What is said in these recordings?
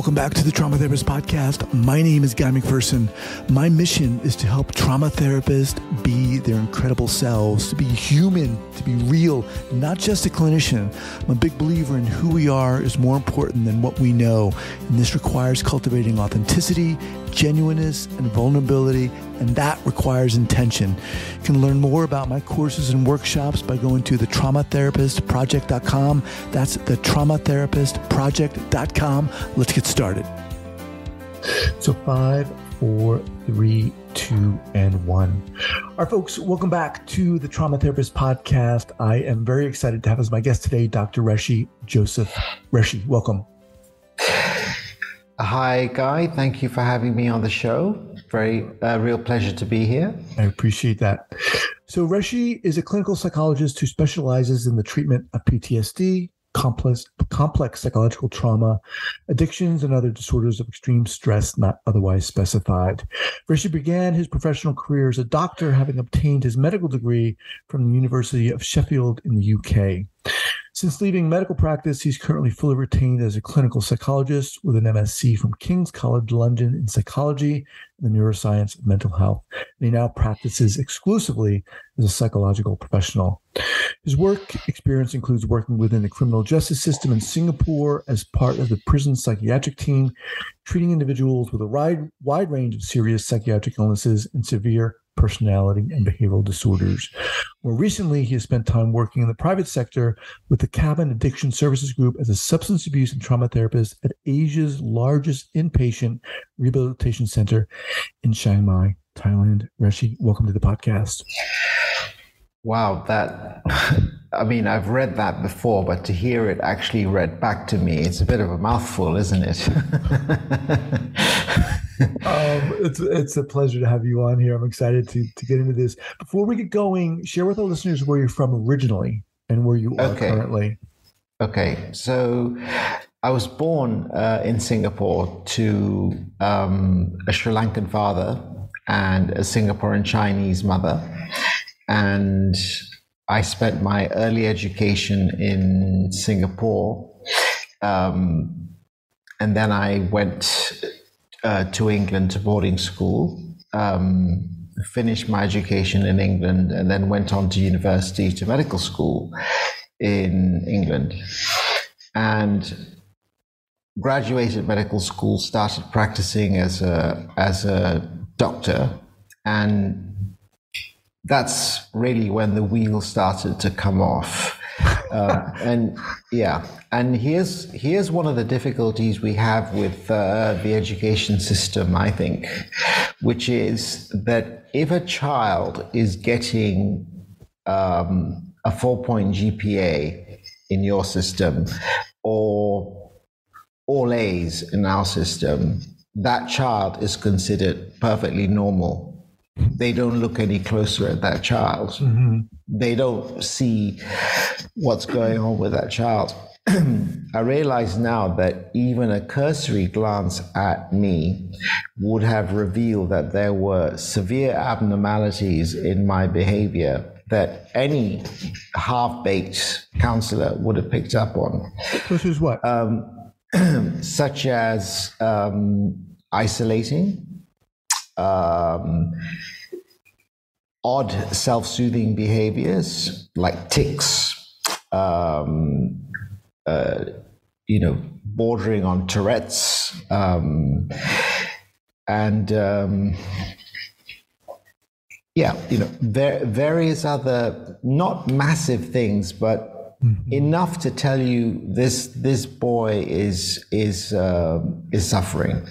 Welcome back to the Trauma Therapist Podcast. My name is Guy McPherson. My mission is to help trauma therapists be their incredible selves, to be human, to be real, not just a clinician. I'm a big believer in who we are is more important than what we know. And this requires cultivating authenticity, genuineness, and vulnerability, and that requires intention. You can learn more about my courses and workshops by going to thetraumatherapistproject.com. That's thetraumatherapistproject.com. Let's get started. So 5, 4, 3, 2, and 1. All right, folks, welcome back to the Trauma Therapist Podcast. I am very excited to have as my guest today, Dr. Reshie Joseph. Reshie, welcome. Hi, Guy. Thank you for having me on the show. Very real pleasure to be here. I appreciate that. So Reshie is a clinical psychologist who specializes in the treatment of PTSD, complex psychological trauma, addictions, and other disorders of extreme stress not otherwise specified. Reshie began his professional career as a doctor, having obtained his medical degree from the University of Sheffield in the UK. Since leaving medical practice, he's currently fully retained as a clinical psychologist with an MSc from King's College London in psychology and the Neuroscience of Mental Health. And he now practices exclusively as a psychological professional. His work experience includes working within the criminal justice system in Singapore as part of the prison psychiatric team, treating individuals with a wide range of serious psychiatric illnesses and severe personality and behavioral disorders. More recently, he has spent time working in the private sector with the Cabin Addiction Services Group as a substance abuse and trauma therapist at Asia's largest inpatient rehabilitation center in Chiang Mai, Thailand. Reshie, welcome to the podcast. Wow, I've read that before, but to hear it actually read back to me, it's a bit of a mouthful, isn't it? It's a pleasure to have you on here. I'm excited to get into this. Before we get going, share with our listeners where you're from originally and where you are currently. Okay, so I was born in Singapore to a Sri Lankan father and a Singaporean Chinese mother. And I spent my early education in Singapore. And then I went to England to boarding school, finished my education in England, and then went on to university to medical school in England. And graduated medical school, started practicing as a doctor, and that's really when the wheels started to come off. And here's one of the difficulties we have with the education system, I think, which is that if a child is getting a 4-point GPA in your system or all A's in our system, that child is considered perfectly normal. They don't look any closer at that child. Mm-hmm. They don't see what's going on with that child. I realize now that even a cursory glance at me would have revealed that there were severe abnormalities in my behavior that any half-baked counselor would have picked up on. Which is what? Such as isolating, odd self-soothing behaviors like tics, bordering on Tourette's, various other not massive things, but enough to tell you this boy is suffering.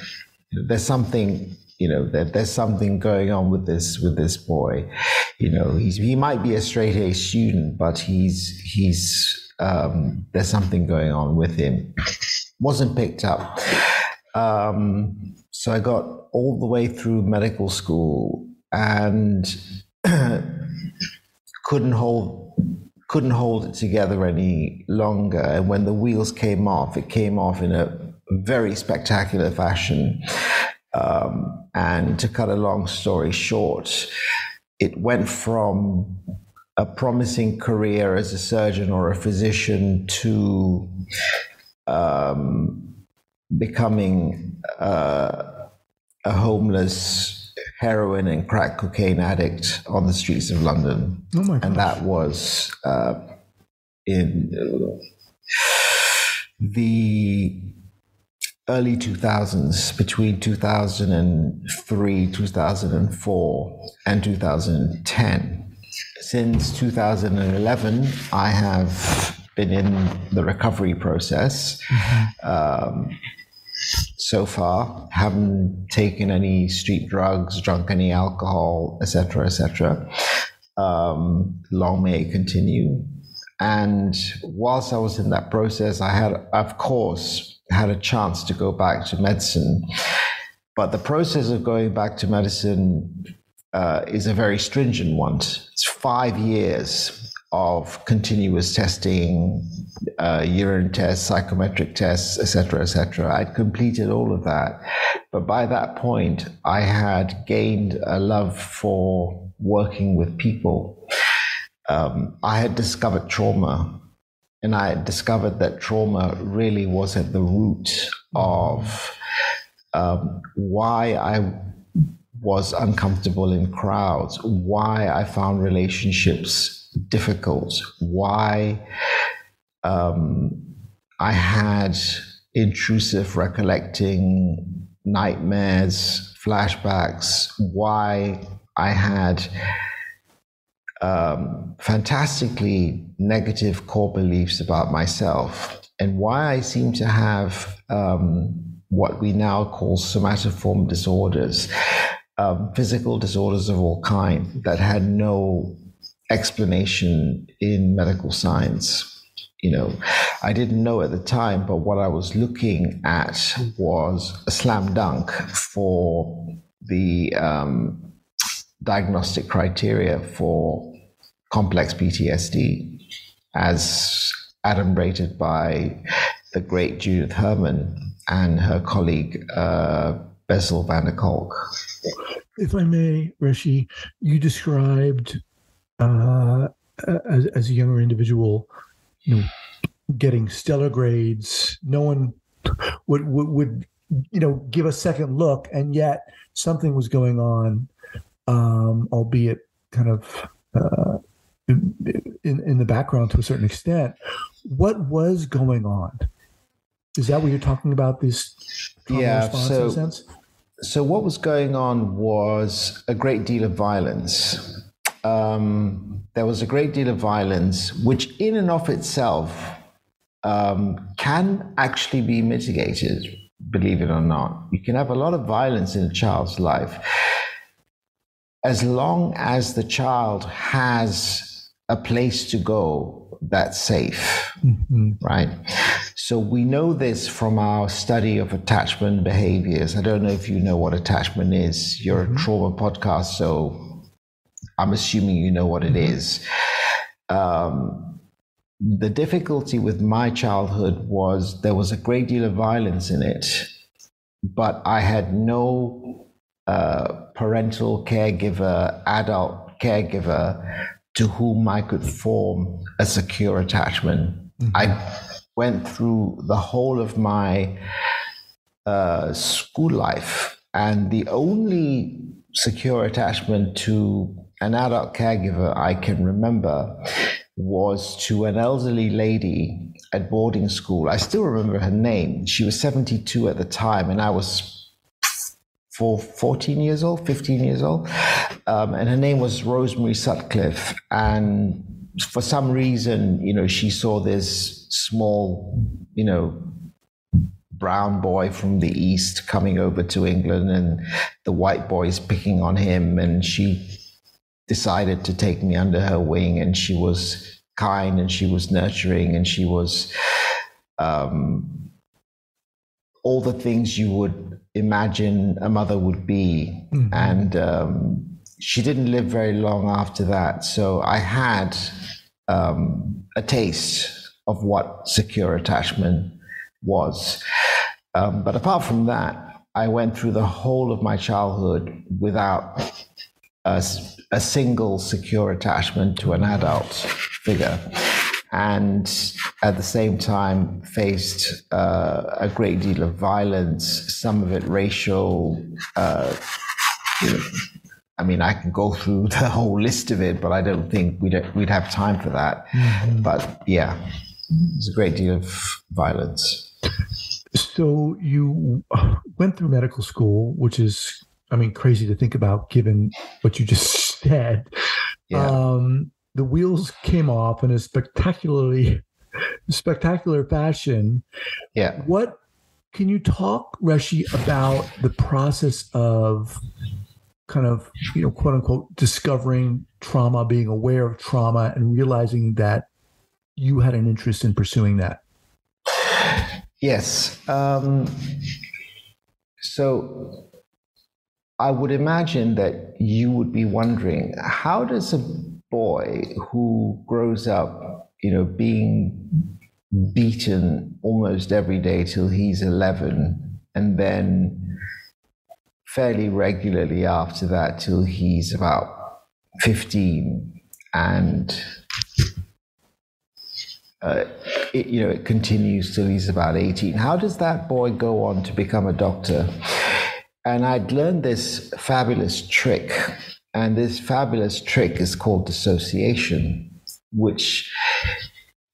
There's something. There's something going on with this boy. He might be a straight A student, but he's there's something going on with him. Wasn't picked up. So I got all the way through medical school and couldn't hold it together any longer. And when the wheels came off, it came off in a very spectacular fashion. And to cut a long story short, it went from a promising career as a surgeon or a physician to becoming a homeless heroin and crack cocaine addict on the streets of London. Oh my gosh. And that was in the early 2000s, between 2003, 2004, and 2010. Since 2011, I have been in the recovery process. So far, haven't taken any street drugs, drunk any alcohol, etc., etc. Long may it continue. And whilst I was in that process, I had, of course, had a chance to go back to medicine. But the process of going back to medicine is a very stringent one. It's 5 years of continuous testing, urine tests, psychometric tests, etc., etc. I'd completed all of that. But by that point, I had gained a love for working with people. I had discovered trauma, and I had discovered that trauma really was at the root of why I was uncomfortable in crowds, why I found relationships difficult, why I had intrusive recollecting, nightmares, flashbacks, why I had fantastically negative core beliefs about myself, and why I seem to have what we now call somatoform disorders, physical disorders of all kinds that had no explanation in medical science. You know, I didn't know at the time, but what I was looking at was a slam dunk for the diagnostic criteria for complex PTSD, as adumbrated by the great Judith Herman and her colleague Bessel van der Kolk. If I may, Reshie, you described as a younger individual, you know, getting stellar grades. No one would you know, give a second look, and yet something was going on, albeit kind of in the background to a certain extent. What was going on? Is that what you're talking about? This trauma response in a sense? So what was going on was a great deal of violence. There was a great deal of violence, which in and of itself can actually be mitigated, believe it or not. You can have a lot of violence in a child's life as long as the child has a place to go that's safe, right? So we know this from our study of attachment behaviors. I don't know if you know what attachment is. You're a trauma podcast, so I'm assuming you know what it is. The difficulty with my childhood was there was a great deal of violence in it, but I had no parental caregiver, adult caregiver to whom I could form a secure attachment. I went through the whole of my school life, and the only secure attachment to an adult caregiver I can remember was to an elderly lady at boarding school. I still remember her name. She was 72 at the time, and I was 15 years old. And her name was Rosemary Sutcliffe. And for some reason, you know, she saw this small, you know, brown boy from the East coming over to England, and the white boys picking on him, and she decided to take me under her wing. And she was kind, and she was nurturing, and she was all the things you would imagine a mother would be. And she didn't live very long after that. So I had a taste of what secure attachment was. But apart from that, I went through the whole of my childhood without a single secure attachment to an adult figure. And at the same time faced a great deal of violence, some of it racial. I mean, I can go through the whole list of it, but I don't think we'd have time for that. Mm-hmm. But yeah, there's a great deal of violence. So you went through medical school, which is, I mean, crazy to think about given what you just said. Yeah. The wheels came off in a spectacular fashion. Yeah. What can you talk, Reshie, about the process of kind of, quote unquote, discovering trauma, being aware of trauma, and realizing that you had an interest in pursuing that? Yes. So I would imagine that you would be wondering, how does a boy who grows up, being beaten almost every day till he's 11, and then fairly regularly after that till he's about 15, and it continues till he's about 18. How does that boy go on to become a doctor? And I'd learned this fabulous trick, and this fabulous trick is called dissociation, which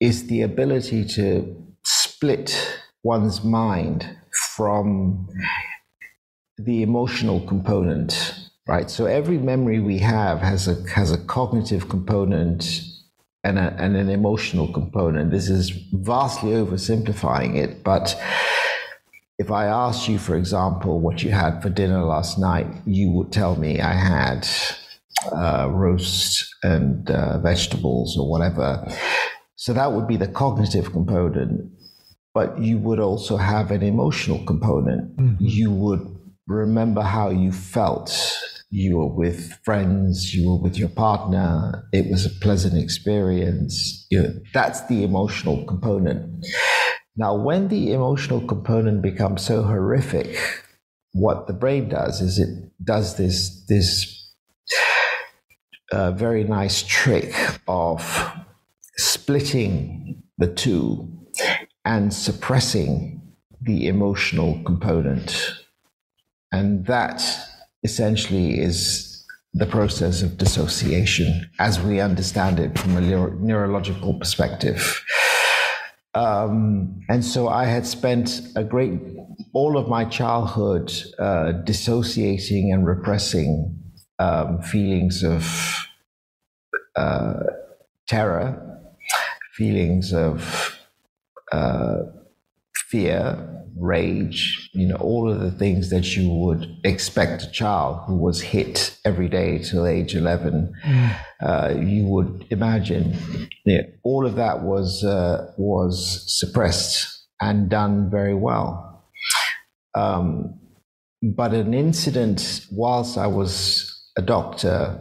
is the ability to split one's mind from the emotional component, right? So every memory we have has a cognitive component and an emotional component. This is vastly oversimplifying it, but if I asked you, for example, what you had for dinner last night, you would tell me I had roast and vegetables or whatever. So that would be the cognitive component, but you would also have an emotional component. Mm-hmm. You would remember how you felt. You were with friends, you were with your partner, it was a pleasant experience. That's the emotional component. Now, when the emotional component becomes so horrific, what the brain does is it does this very nice trick of splitting the two and suppressing the emotional component. And that essentially is the process of dissociation as we understand it from a neurological perspective. And so I had spent all of my childhood dissociating and repressing feelings of terror, feelings of fear, rage, all of the things that you would expect a child who was hit every day till age 11. You would imagine all of that was suppressed and done very well. But an incident whilst I was a doctor,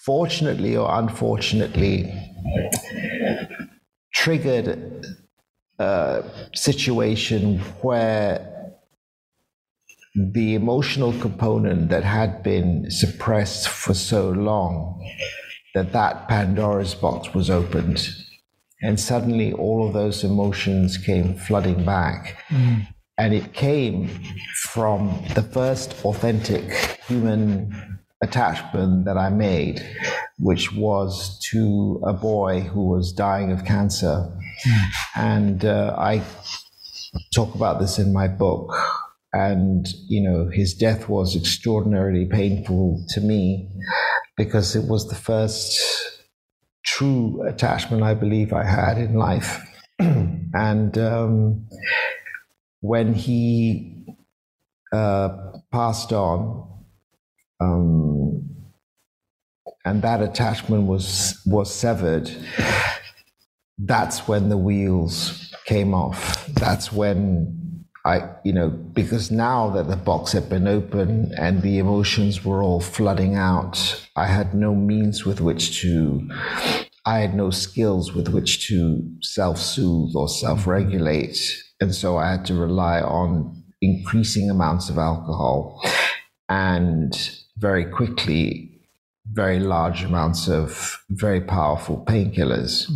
fortunately or unfortunately, triggered a situation where the emotional component that had been suppressed for so long, that Pandora's box was opened. And suddenly all of those emotions came flooding back. And it came from the first authentic human attachment that I made, which was to a boy who was dying of cancer. And I talk about this in my book. And, his death was extraordinarily painful to me because it was the first true attachment I believe I had in life. And when he passed on, and that attachment was severed, that's when the wheels came off. That's when because now that the box had been open and the emotions were all flooding out, I had no means I had no skills with which to self-soothe or self-regulate. And so I had to rely on increasing amounts of alcohol. And very quickly, very large amounts of very powerful painkillers,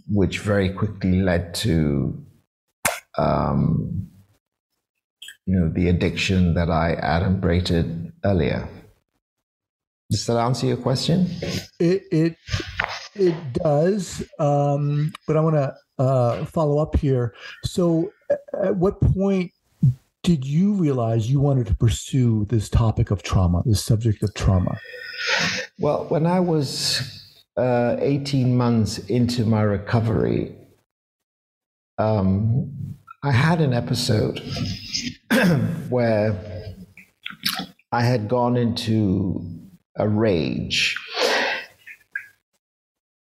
which very quickly led to, the addiction that I adumbrated earlier. Does that answer your question? It does, but I want to follow up here. So, at what point did you realize you wanted to pursue this topic of trauma, this subject of trauma? Well, when I was 18 months into my recovery, I had an episode where I had gone into a rage,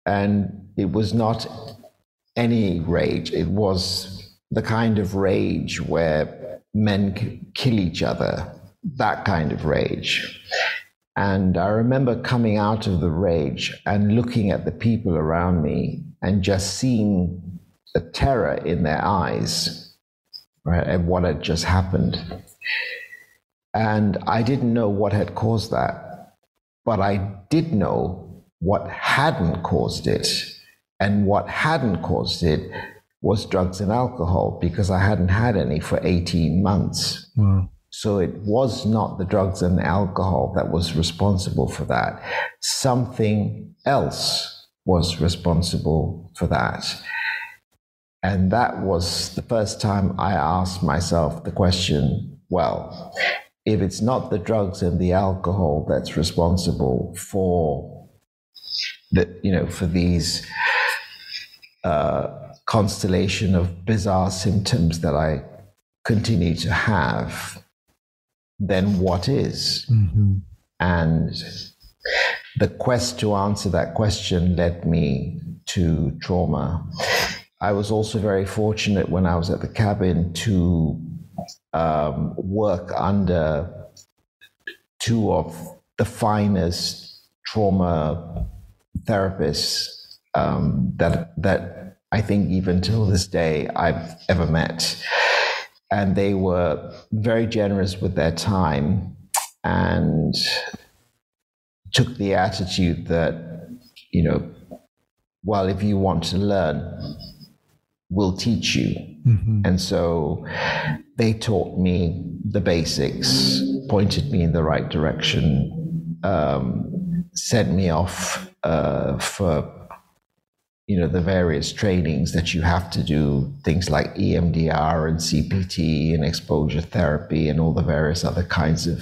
and it was not any rage. It was the kind of rage where men kill each other, that kind of rage. And I remember coming out of the rage and looking at the people around me and just seeing the terror in their eyes, right, at what had just happened. And I didn't know what had caused that, but I did know what hadn't caused it. And what hadn't caused it was drugs and alcohol, because I hadn't had any for 18 months. Wow. So it was not the drugs and alcohol that was responsible for that. Something else was responsible for that. And that was the first time I asked myself the question, well, if it's not the drugs and the alcohol that's responsible for for these constellation of bizarre symptoms that I continue to have, then what is? Mm-hmm. And the quest to answer that question led me to trauma. I was also very fortunate when I was at the cabin to work under two of the finest trauma therapists that I think even till this day I've ever met. And they were very generous with their time and took the attitude that, well, if you want to learn, we'll teach you. Mm-hmm. And so they taught me the basics, pointed me in the right direction, sent me off for the various trainings that you have to do, things like EMDR and CPT and exposure therapy and all the various other kinds of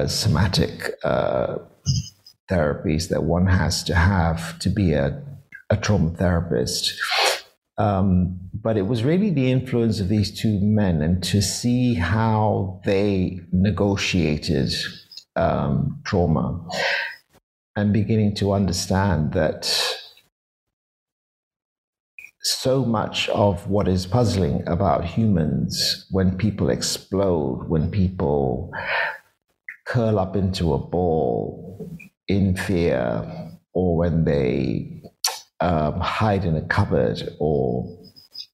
somatic therapies that one has to be a trauma therapist. But it was really the influence of these two men, and to see how they negotiated trauma, and beginning to understand that so much of what is puzzling about humans, when people explode, when people curl up into a ball in fear, or when they hide in a cupboard, or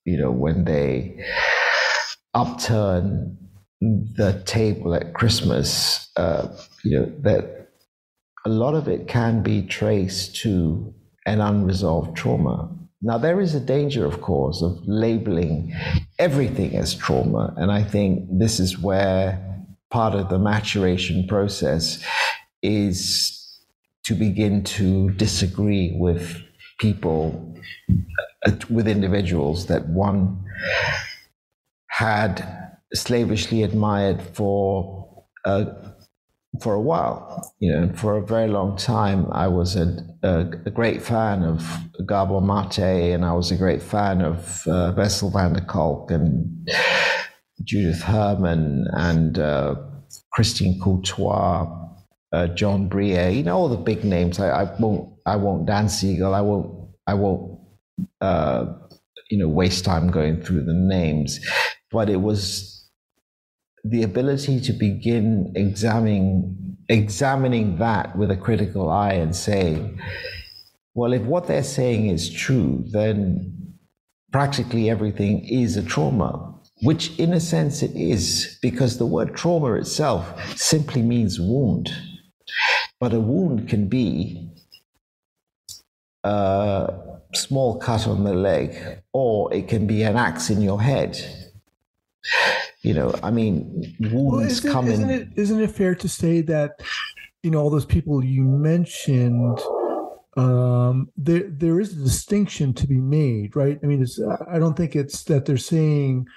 when they upturn the table at Christmas, that a lot of it can be traced to an unresolved trauma. Now, there is a danger, of course, of labeling everything as trauma, and I think this is where part of the maturation process is to begin to disagree with people, with individuals that one had slavishly admired for a while. For a very long time, I was a great fan of Gabor Mate, and I was a great fan of Bessel van der Kolk and Judith Herman and Christine Courtois, John Brier, all the big names. I won't Dan Siegel. I won't waste time going through the names. But it was the ability to begin examining that with a critical eye and saying, well, if what they're saying is true, then practically everything is a trauma, which in a sense it is, because the word trauma itself simply means wound. But a wound can be a small cut on the leg, or it can be an axe in your head. I mean, wounds come in. Isn't it fair to say that, all those people you mentioned, there is a distinction to be made, right? I mean, I don't think it's that they're saying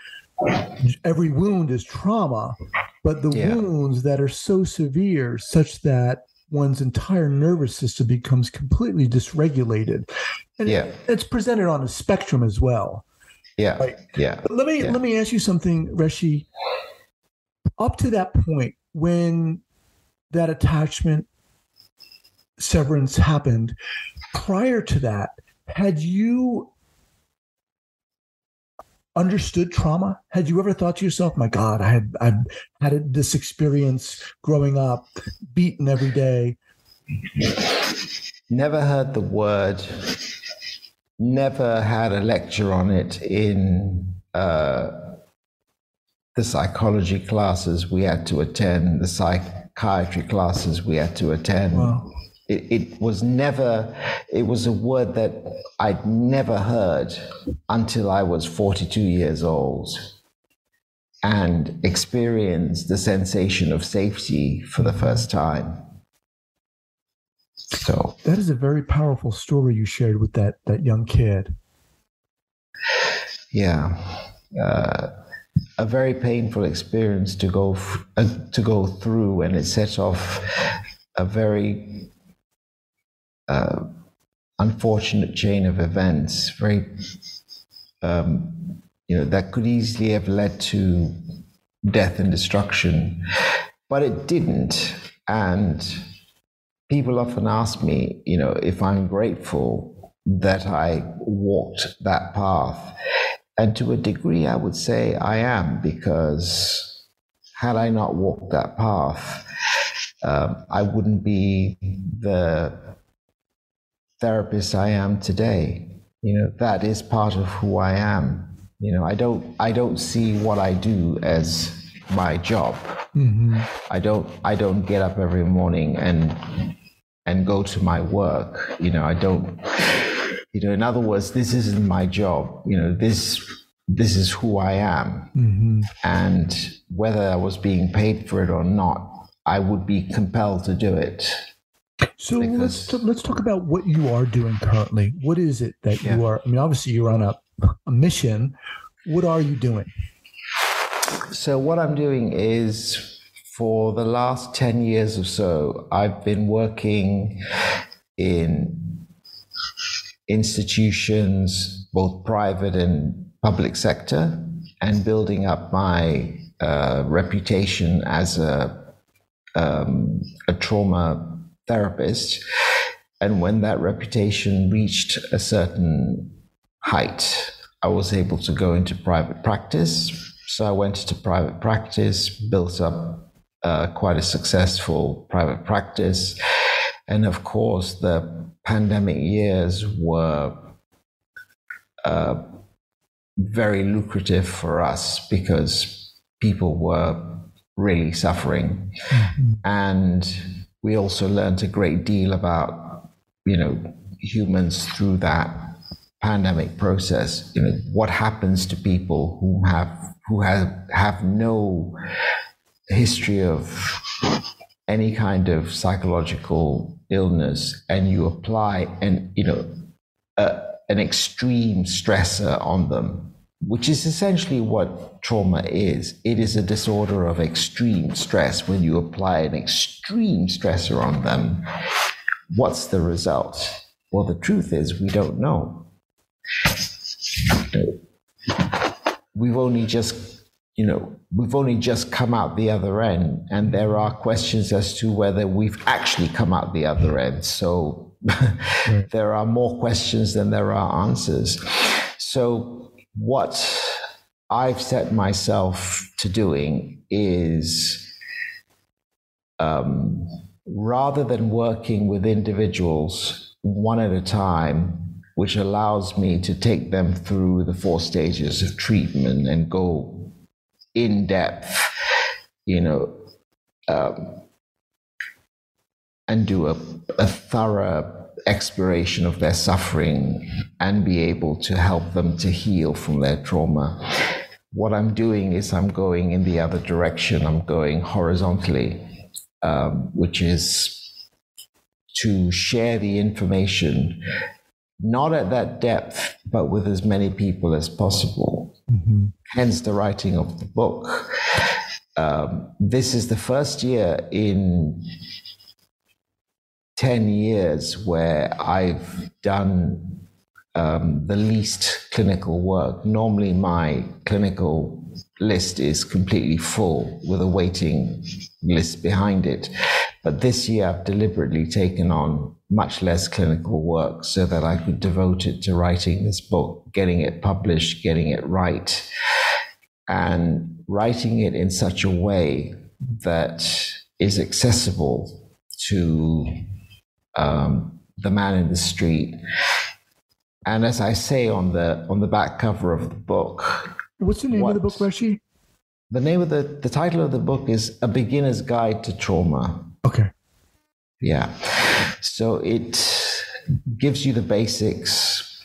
every wound is trauma, but the wounds that are so severe such that one's entire nervous system becomes completely dysregulated. And it's presented on a spectrum as well. Yeah. Right? Yeah. But let me ask you something, Reshie. Up to that point, when that attachment severance happened, prior to that, had you understood trauma? Had you ever thought to yourself, my God, I've had this experience growing up, beaten every day? Never heard the word, never had a lecture on it in the psychology classes we had to attend, the psychiatry classes we had to attend. Wow. It was a word that I'd never heard until I was 42 years old and experienced the sensation of safety for the first time. So that is a very powerful story you shared with that young kid. Yeah. A very painful experience to go through, and it set off a very unfortunate chain of events, very that could easily have led to death and destruction, but it didn't. And people often ask me, if I'm grateful that I walked that path. And to a degree, I would say I am, because had I not walked that path, I wouldn't be the therapist I am today. That is part of who I am. I don't see what I do as my job. Mm-hmm. I don't get up every morning and go to my work. I don't. In other words, this isn't my job. This is who I am. Mm-hmm. And whether I was being paid for it or not, I would be compelled to do it. So let's talk about what you are doing currently. What is it that you are? I mean, obviously you're on a mission. What are you doing? So what I'm doing is, for the last 10 years or so, I've been working in institutions, both private and public sector, and building up my reputation as a trauma therapist. And when that reputation reached a certain height, I was able to go into private practice. So I went into private practice, built up quite a successful private practice. And of course, the pandemic years were very lucrative for us because people were really suffering. Mm-hmm. And we also learned a great deal about, humans through that pandemic process. What happens to people who have no history of any kind of psychological illness, and you apply an extreme stressor on them, which is essentially what trauma is. It is a disorder of extreme stress. When you apply an extreme stressor on them, what's the result? Well, the truth is we don't know. We've only just come out the other end, and there are questions as to whether we've actually come out the other end. So right. There are more questions than there are answers. So what I've set myself to doing is, rather than working with individuals one at a time, which allows me to take them through the 4 stages of treatment and go in depth, and do a thorough exploration of their suffering and be able to help them to heal from their trauma. What I'm doing is I'm going in the other direction. I'm going horizontally, which is to share the information, not at that depth, but with as many people as possible. Mm-hmm. Hence the writing of the book. This is the first year in 10 years where I've done the least clinical work. Normally my clinical list is completely full with a waiting list behind it. But this year I've deliberately taken on much less clinical work so that I could devote it to writing this book, getting it published, getting it right, and writing it in such a way that is accessible to the man in the street. And as I say on the back cover of the book, what's the name of the book, Reshie? The name of the title of the book is A Beginner's Guide to Trauma. Okay. Yeah. So it gives you the basics.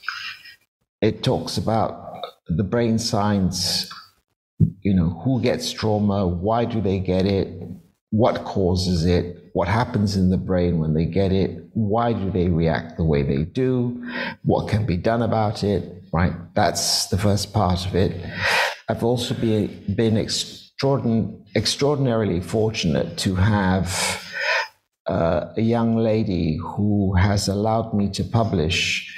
It talks about the brain science, who gets trauma, why do they get it, what causes it, what happens in the brain when they get it, why do they react the way they do, what can be done about it, right? That's the first part of it. I've also been extraordinarily fortunate to have a young lady who has allowed me to publish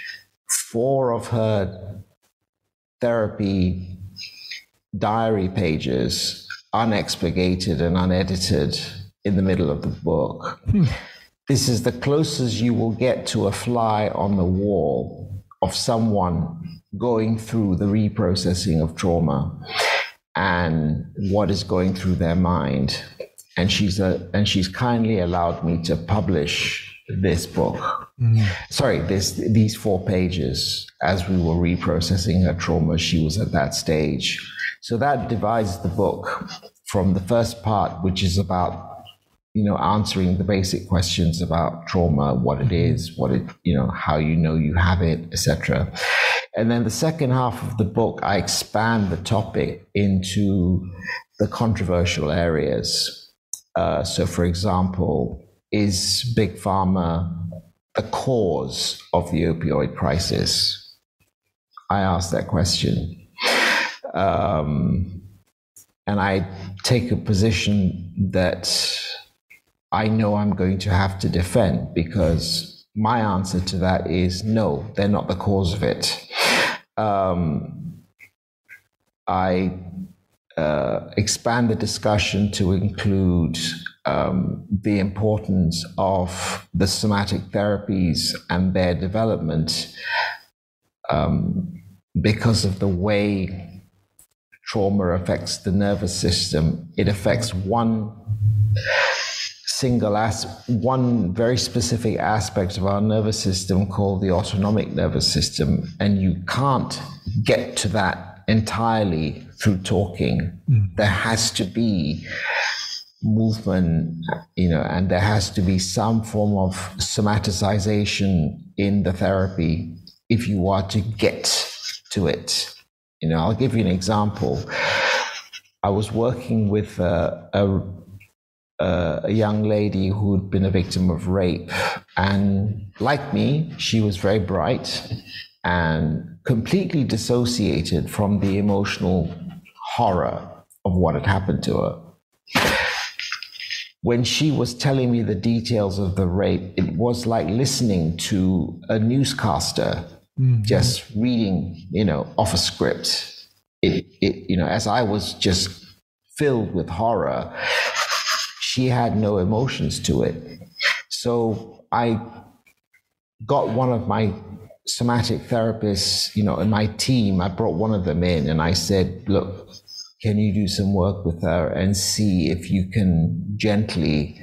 4 of her therapy diary pages, unexpurgated and unedited, in the middle of the book. This is the closest you will get to a fly on the wall of someone going through the reprocessing of trauma and what is going through their mind. And she's kindly allowed me to publish this book. Sorry, these 4 pages. As we were reprocessing her trauma, she was at that stage. So that divides the book from the first part, which is about answering the basic questions about trauma, what it is, how you have it, etc. And then the second half of the book, I expand the topic into the controversial areas. So, for example, is Big Pharma the cause of the opioid crisis? I asked that question. And I take a position that I know I'm going to have to defend, because my answer to that is no, they're not the cause of it. I expand the discussion to include the importance of the somatic therapies and their development because of the way trauma affects the nervous system. It affects one very specific aspect of our nervous system called the autonomic nervous system, and you can't get to that entirely through talking. There has to be movement, and there has to be some form of somaticization in the therapy if you are to get to it. I'll give you an example. I was working with a young lady who had been a victim of rape, and like me, she was very bright and completely dissociated from the emotional horror of what had happened to her. When she was telling me the details of the rape, it was like listening to a newscaster just reading, off a script. As I was just filled with horror, she had no emotions to it. So I got one of my somatic therapists, in my team. I brought one of them in and I said, look, can you do some work with her and see if you can gently,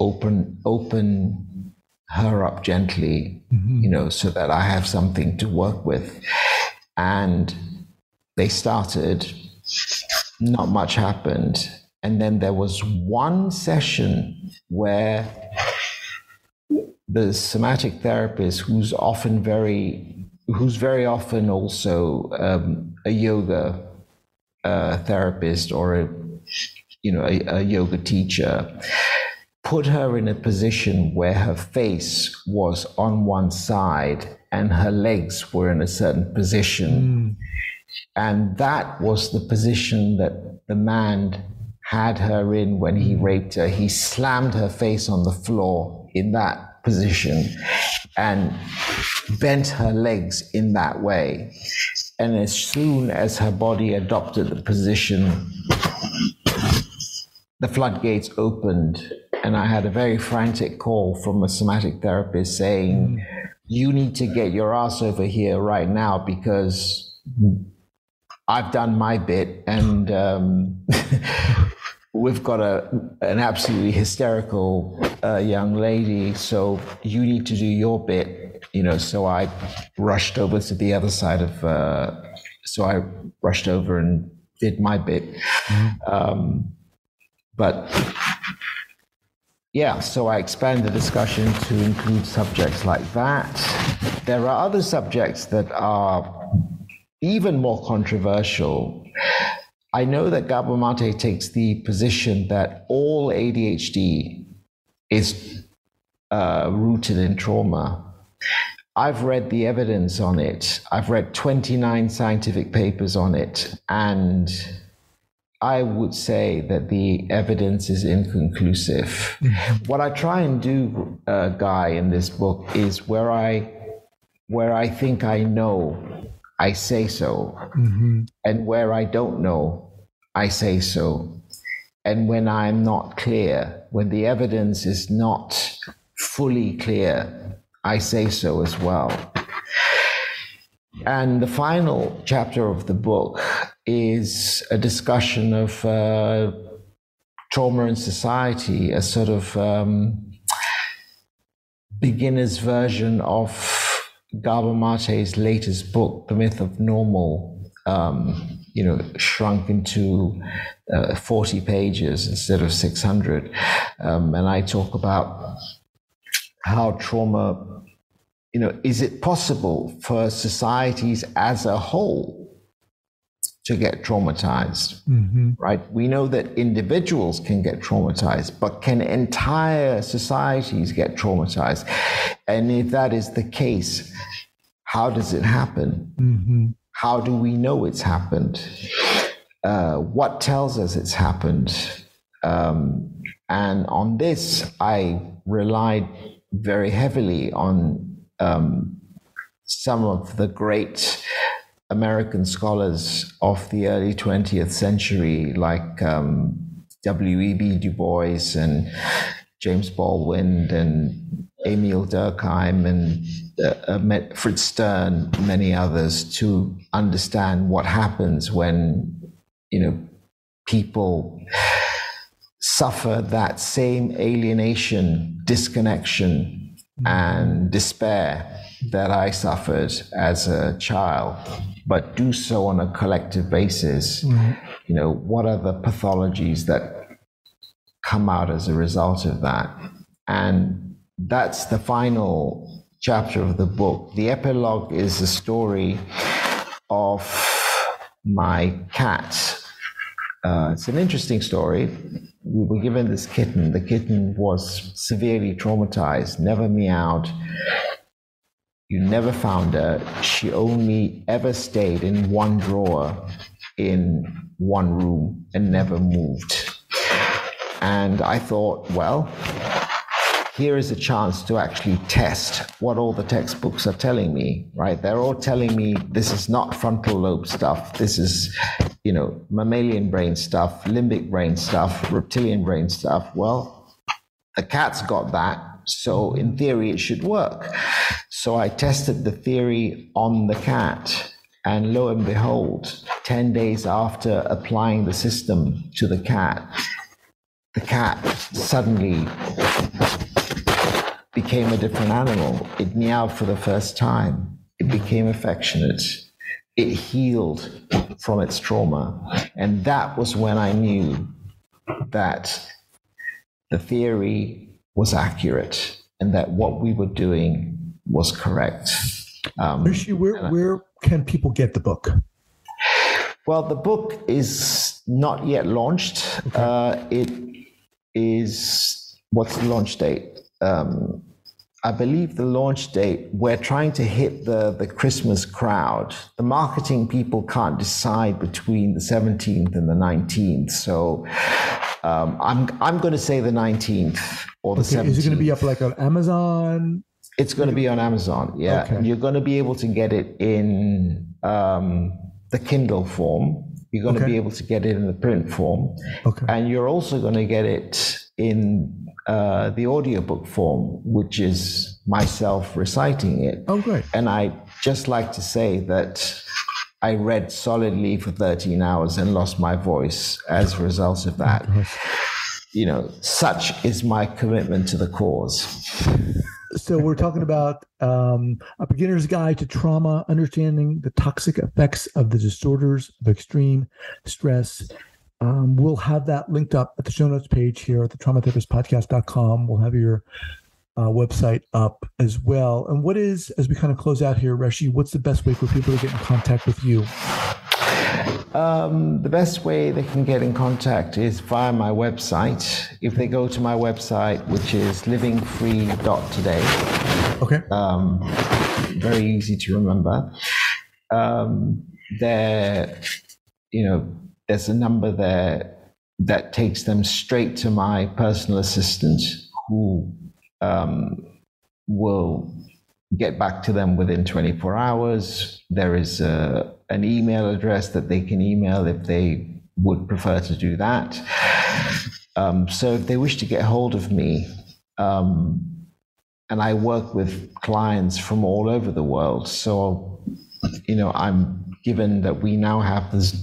open her up gently, so that I have something to work with. And they started, not much happened. And then there was one session where the somatic therapist, who's very often also a yoga therapist or a yoga teacher, put her in a position where her face was on one side and her legs were in a certain position. And that was the position that the man had her in when he raped her. He slammed her face on the floor in that position and bent her legs in that way. And as soon as her body adopted the position, the floodgates opened, and I had a very frantic call from a somatic therapist saying, you need to get your ass over here right now because I've done my bit, and we've got an absolutely hysterical young lady, so you need to do your bit, So I rushed over to the other side of, so I rushed over and did my bit. But yeah, so I expand the discussion to include subjects like that. There are other subjects that are even more controversial. I know that Gabor Mate takes the position that all ADHD is rooted in trauma. I've read the evidence on it. I've read 29 scientific papers on it, and I would say that the evidence is inconclusive. What I try and do, Guy, in this book is where I think I know, I say so. And where I don't know, I say so. And when I'm not clear, when the evidence is not fully clear, I say so as well. And the final chapter of the book is a discussion of trauma in society, a sort of beginner's version of Gabor Mate's latest book, The Myth of Normal, shrunk into 40 pages instead of 600. And I talk about how trauma, is it possible for societies as a whole to get traumatized, right? We know that individuals can get traumatized, but can entire societies get traumatized? And if that is the case, how does it happen? How do we know it's happened? What tells us it's happened? And on this, I relied very heavily on some of the great American scholars of the early 20th century, like W.E.B. Du Bois and James Baldwin and Emil Durkheim and Fritz Stern, many others, to understand what happens when, people suffer that same alienation, disconnection, and despair that I suffered as a child, but do so on a collective basis. What are the pathologies that come out as a result of that? And that's the final chapter of the book. The epilogue is the story of my cat. It's an interesting story. We were given this kitten. The kitten was severely traumatized, never meowed. You never found her. She only ever stayed in one drawer in one room and never moved. And I thought, well, here is a chance to actually test what all the textbooks are telling me, right? They're all telling me this is not frontal lobe stuff. This is, mammalian brain stuff, limbic brain stuff, reptilian brain stuff. Well, the cat's got that. So in theory, it should work. So I tested the theory on the cat, and lo and behold, 10 days after applying the system to the cat suddenly became a different animal. It meowed for the first time. It became affectionate. It healed from its trauma. And that was when I knew that the theory was accurate and that what we were doing was correct. Reshie, where can people get the book? Well, the book is not yet launched. Okay. It is, what's the launch date? I believe the launch date, we're trying to hit the Christmas crowd. The marketing people can't decide between the 17th and the 19th. So I'm going to say the 19th or the 17th. Is it going to be up like on Amazon? It's going to be on Amazon, yeah. Okay. You're going to be able to get it in the Kindle form. You're going to be able to get it in the print form. Okay. And you're also going to get it in the audiobook form, which is myself reciting it. Oh, great. And I just like to say that I read solidly for 13 hours and lost my voice as a result of that. You know, such is my commitment to the cause. So we're talking about a beginner's guide to trauma, understanding the toxic effects of the disorders of extreme stress. We'll have that linked up at the show notes page here at the traumatherapistpodcast.com. We'll have your website up as well. And what is, as we kind of close out here, Reshie, what's the best way for people to get in contact with you? The best way they can get in contact is via my website. If they go to my website, which is livingfree.today. Okay. Very easy to remember. There's a number there that takes them straight to my personal assistant, who will get back to them within 24 hours. There is an email address that they can email if they would prefer to do that. So if they wish to get hold of me, and I work with clients from all over the world. So, I'm given that we now have this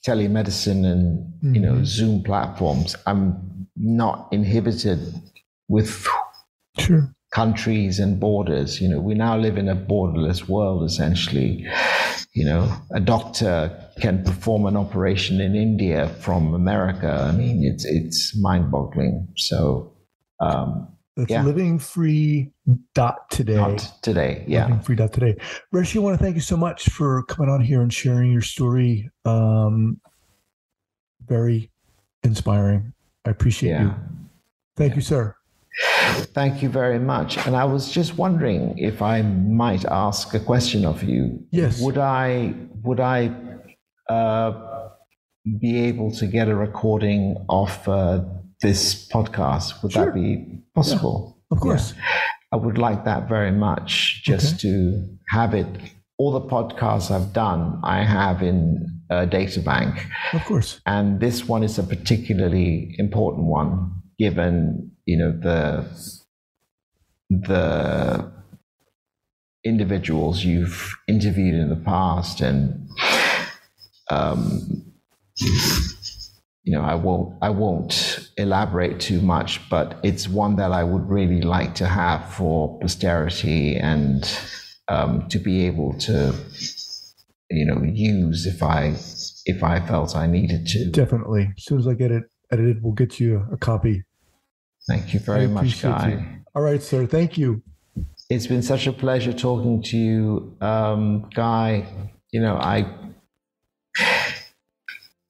telemedicine and, Zoom platforms. I'm not inhibited with countries and borders. We now live in a borderless world, essentially. A doctor can perform an operation in India from America. I mean, it's mind-boggling. So, that's livingfree.today. Today, yeah. Livingfree.today. Reshie, I want to thank you so much for coming on here and sharing your story. Very inspiring. I appreciate you. Thank you, sir. Thank you very much. And I was just wondering if I might ask a question of you. Yes. Would I be able to get a recording of this podcast? Would that be possible? Yeah, of course. Yeah. I would like that very much, just to have it. All the podcasts I've done, I have in a data bank. Of course. And this one is a particularly important one, given, the individuals you've interviewed in the past, and I won't elaborate too much, but it's one that I would really like to have for posterity, and to be able to use if I felt I needed to. Definitely. As soon as I get it edited, we'll get you a copy. Thank you very much, Guy. You. All right, sir. Thank you. It's been such a pleasure talking to you, Guy.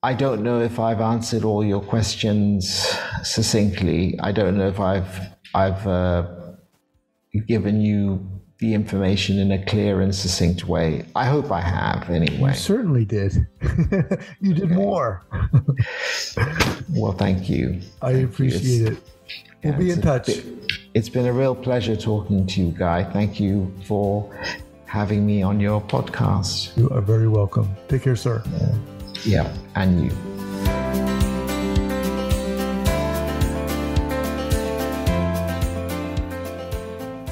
I don't know if I've answered all your questions succinctly. I don't know if I've given you the information in a clear and succinct way. I hope I have, anyway. You certainly did. You did more. Well, thank you. I appreciate it. We'll be in touch. It's been a real pleasure talking to you, Guy. Thank you for having me on your podcast. You are very welcome. Take care, sir. Yeah, and you.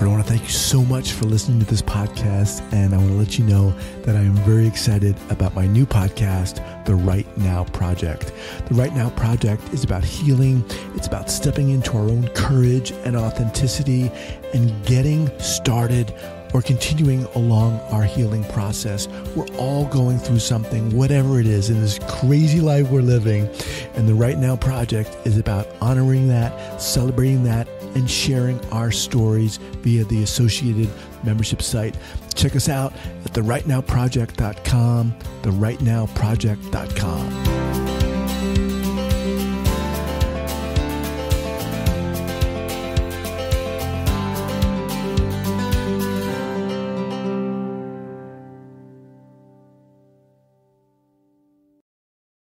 I want to thank you so much for listening to this podcast, and I want to let you know that I am very excited about my new podcast, The Right Now Project. The Right Now Project is about healing. It's about stepping into our own courage and authenticity and getting started or continuing along our healing process. We're all going through something, whatever it is, in this crazy life we're living. And the Right Now Project is about honoring that, celebrating that, and sharing our stories via the associated membership site. Check us out at therightnowproject.com, therightnowproject.com.